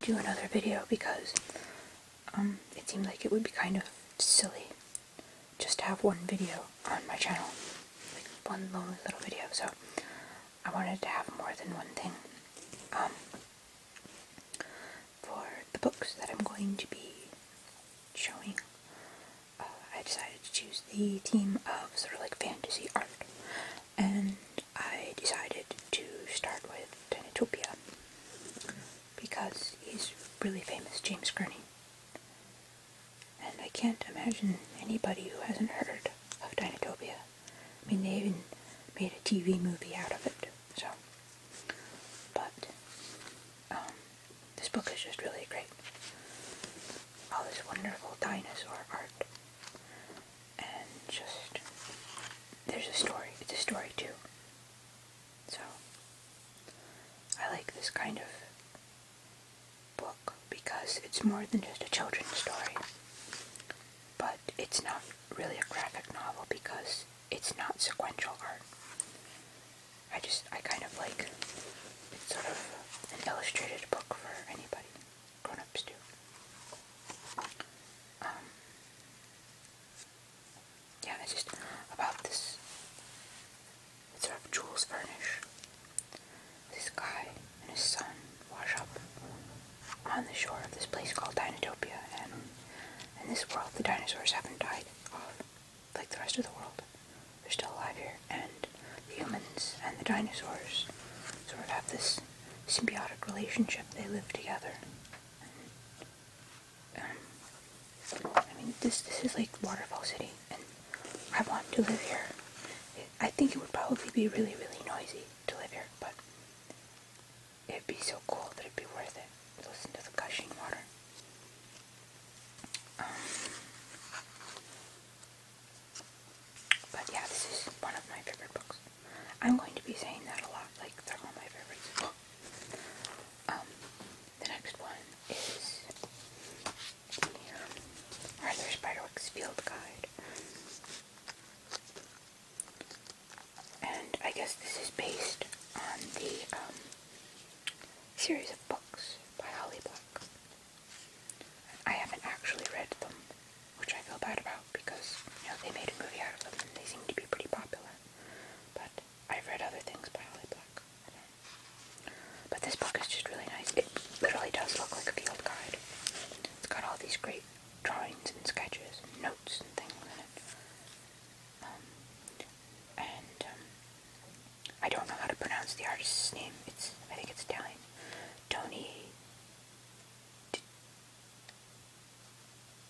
do another video because it seemed like it would be kind of silly just to have one video on my channel, like one lonely little video, so I wanted to have more than one thing. For the books that I'm going to be showing, I decided to choose the theme of sort of like fantasy art, and I decided to start with Dinotopia because he's really famous, James Gurney. And I can't imagine anybody who hasn't heard of Dinotopia. I mean, they even made a TV movie out of it, so. But, this book is just really great. All this wonderful dinosaur art. And just, there's a story. It's a story too. So, I like this kind of book because it's more than just a children's story. But it's not really a graphic novel because it's not sequential art. I kind of like, it's sort of an illustrated book for anybody, grown-ups too. Yeah, it's just about this, it's sort of Jules Vernish. This guy and his son wash up on the shore of this place called Dinotopia, and in this world the dinosaurs haven't died off like the rest of the world. They're still alive here, and the humans and the dinosaurs sort of have this symbiotic relationship. They live together. I mean, this is like Waterfall City, and I want to live here. I think it would probably be really, really noisy to live here, but it'd be so cool that it'd be worth it to listen to the gushing water. But yeah, this is one of my favorite books. I'm going to be saying that a lot, like they're all my favorites. The next one is the Arthur Spiderwick's Field Guide. And I guess this is based on the series of books by Holly Black. I haven't actually read them, which I feel bad about because, you know, they made a movie out of them and they seem to be pretty popular. But I've read other things by Holly Black. But this book is just really nice. It literally does look like a field guide. It's got all these great drawings and sketches and notes and things in it. I don't know how to pronounce the artist's name. I think it's Italian. Tony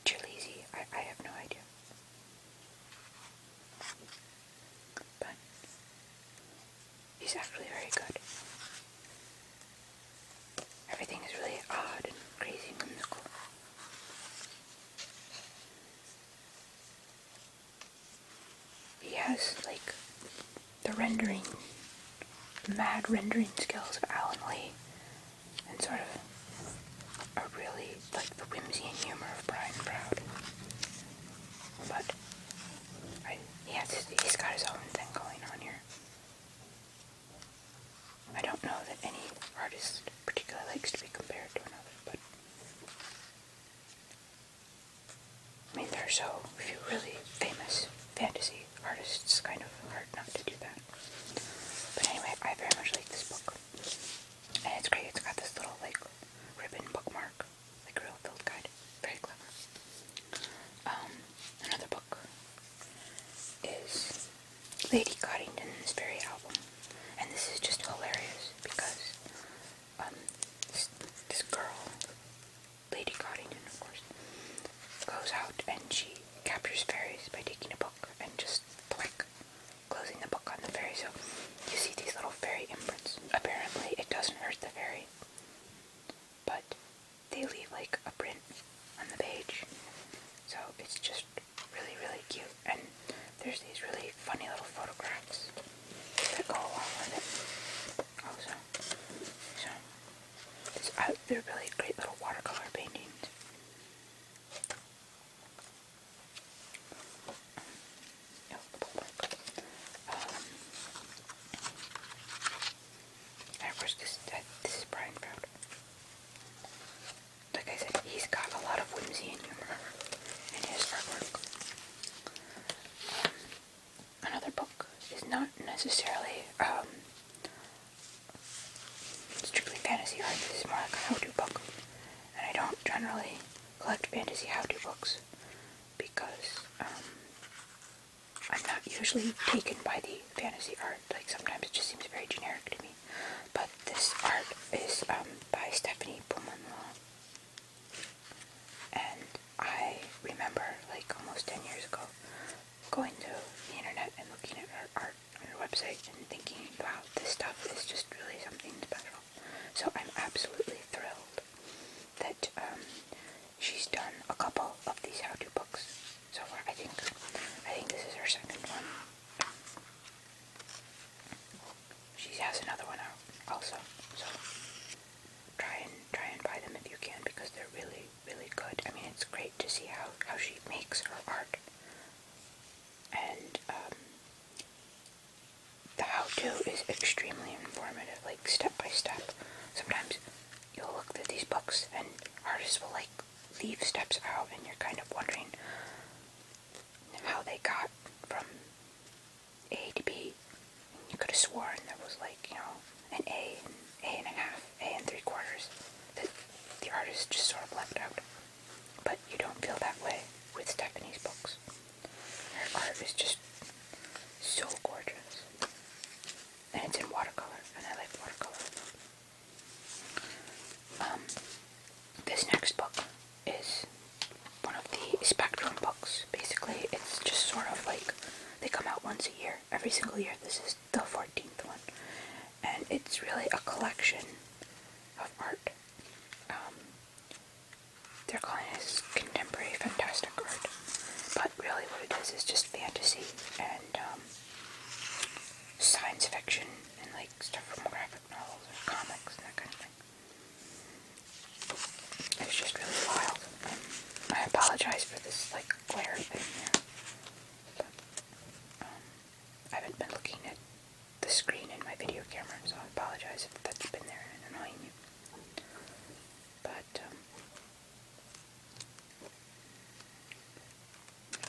Chilisi. I have no idea. But he's actually very good. Everything is really odd and crazy and whimsical. He has, like, the mad rendering skills of Alan Lee, and sort of a really, like, the whimsy and humor of Brian Proud. But he's got his own thing going on here. I don't know that any artist particularly likes to be compared to another, but I mean, there are so few really famous fantasy artists, kind of hard not to do that. But anyway, I very much like this book. And it's great, it's got this little, like, ribbon bookmark, like a real field guide. Very clever. Another book is Lady Coddington's Fairy Album. And this is just hilarious because this girl, Lady Coddington, of course, goes out and she captures fairies by taking a book and just, like, closing the book on the fairy. So you see these little fairy imprints. Apparently it doesn't hurt the fairy, but they leave, like, a print on the page. So it's just really, really cute. And there's these really funny little photographs that go along with it. Oh, not necessarily strictly fantasy art. This is more like a how-to book. And I don't generally collect fantasy how-to books because I'm not usually taken by the fantasy art. Like, sometimes it just seems very generic to me. But this art is by Stephanie Beaumanoir. And I remember, like, almost 10 years ago, going to the internet and looking at her art on her website and thinking, wow, this stuff is just really something special. So I'm absolutely thrilled that she's done a couple of these how-to books so far. I think this is her second one. She has another one out also, so try and buy them if you can, because they're really, really good. I mean, it's great to see how she makes her art. And the how-to is extremely informative, like step by step. Sometimes you'll look at these books and artists will like leave steps out and you're kind of wondering how they got from A to B. And you could have sworn there was, like, you know, an A and a half, A and 3/4 that the artist just sort of left out. But you don't feel that way with Stephanie's books. Her art is just so gorgeous. And it's in watercolor, and I like watercolor. This next book is one of the Spectrum books. Basically, it's just sort of like, they come out once a year, every single year. This is the 14th one. And it's really a collection of art. They're calling it contemporary fantastic art. But really what it is just fantasy and science fiction and like stuff from graphic novels or comics and that kind of thing. It's just really wild. I apologize for this like glare thing here. But, I haven't been looking at the screen in my video camera, so I apologize if that's been there and annoying you. But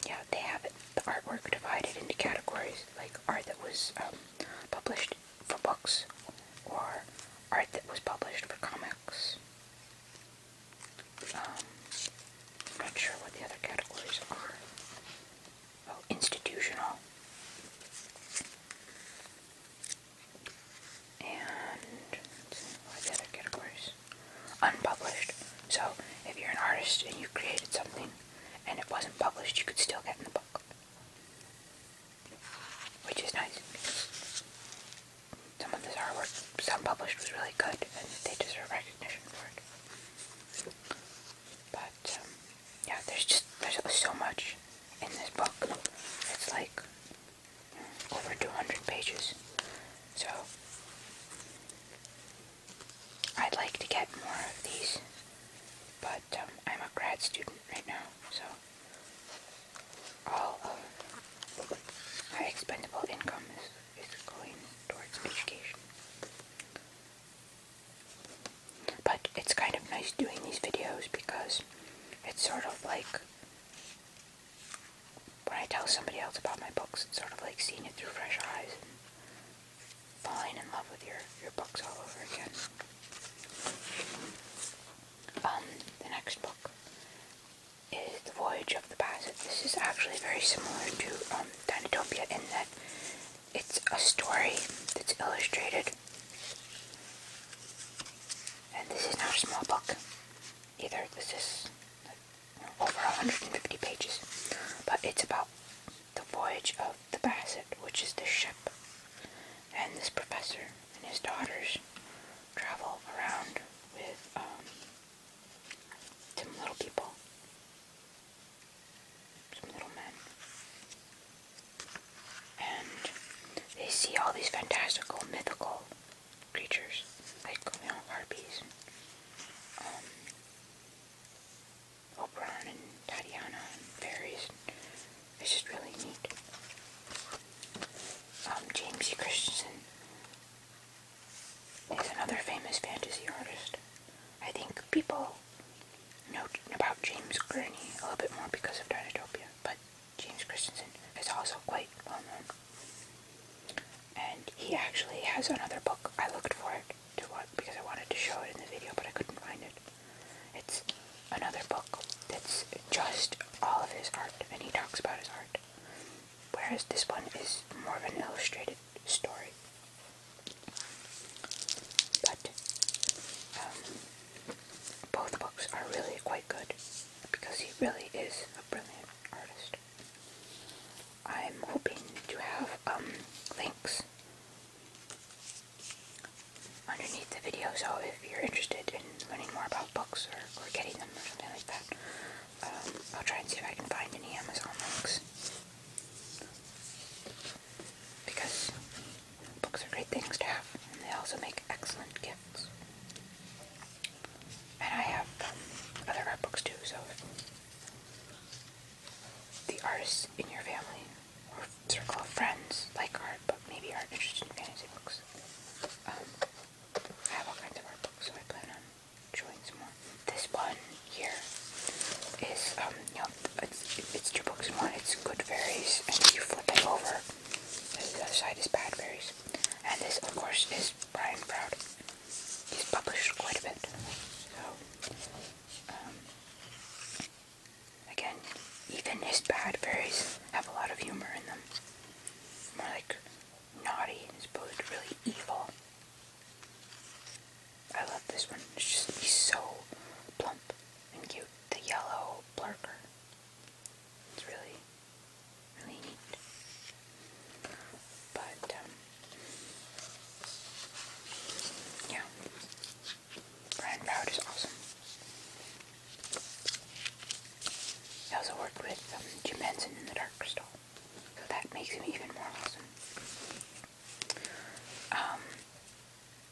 yeah, they have it, the artwork divided into categories, like art that was published for books, or art that was published for comics. I'm not sure what the other categories are. Oh, institutional. And what are the other categories? Unpublished. So if you're an artist and you created something and it wasn't published, you could still get in the book. Which is nice, because some of this artwork, some published, was really good and they deserve recognition for it. But yeah, there's so much in this book. It's like over 200 pages. So I'd like to get more of these, but I'm a grad student right now, so all of my expendable income is going towards education. But it's kind of nice doing these videos because it's sort of like, when I tell somebody else about my books, it's sort of like seeing it through fresh eyes and falling in love with your books all over again. The next book is The Voyage of the Basset. This is actually very similar to Dinotopia in that it's a story that's illustrated. And this is not a small book either. This is over 150 pages. But it's about the voyage of the Basset, which is the ship. And this professor and his daughters travel around with some little people, some little men, and they see all these fantastical, mythical creatures, like, you know, harpies, Oberon and Tatiana and fairies. It's just really neat. James E. Christensen is another famous fantasy artist. I think people know about James Gurney a little bit more because of Dinotopia, but James Christensen is also quite well known. he actually has another book. I looked for it because I wanted to show it in the video, but I couldn't find it. It's another book that's just all of his art, and he talks about his art. Whereas this one is more of an illustrated story. But both books are really quite good because he really is a brilliant artist. I'm hoping to have links underneath the video, so if you're interested in learning more about books or getting them or something like that, I'll try and see if I can find any Amazon links. Because books are great things to have, and they also make excellent gifts. And I have other art books too, so if the artists in your family or circle of friends like art, but maybe aren't interested in fantasy books, I have all kinds of art books, so I plan on showing some more. This one here is, it's two books in one. It's Good Fairies, and you flip it over, the other side is Bad Fairies. And this, of course, is Brian Froud. He's published quite a bit. So, again, even his Bad Fairies have a lot of humor in them. More like naughty as opposed to really evil. I love this one. He's so plump and cute. The yellow blurker. It's really, really neat. But, yeah. Brian Froud is awesome. He also worked with Jim Henson in The Dark Crystal, so that makes him even more awesome.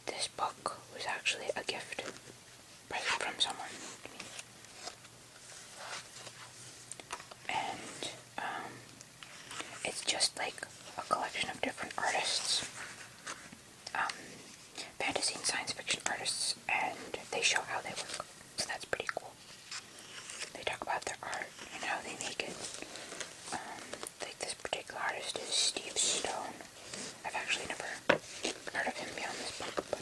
This book was actually a gift present from someone to me. And it's just like a collection of different artists, fantasy and science fiction artists, and they show how they work. So that's pretty cool. They talk about their art and how they make it. Like this particular artist is Steve Stone. I've actually never heard of him beyond this book, but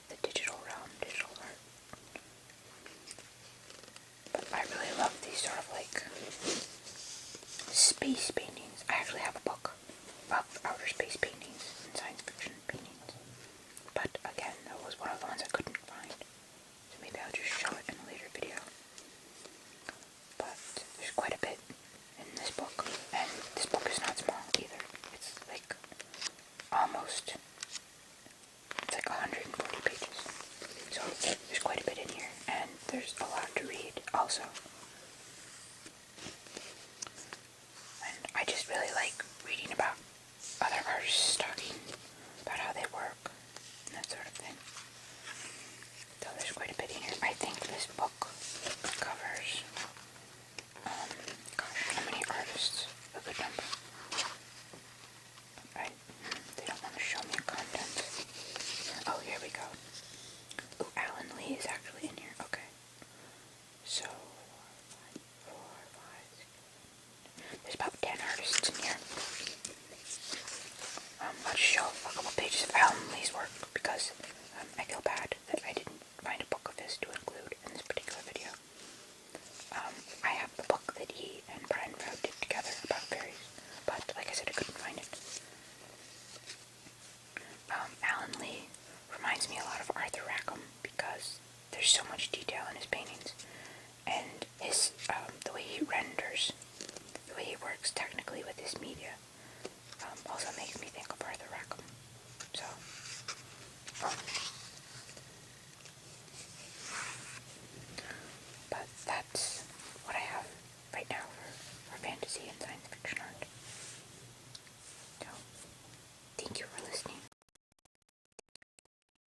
the digital realm, digital art. But I really love these sort of like space paintings. I actually have a book of outer space paintings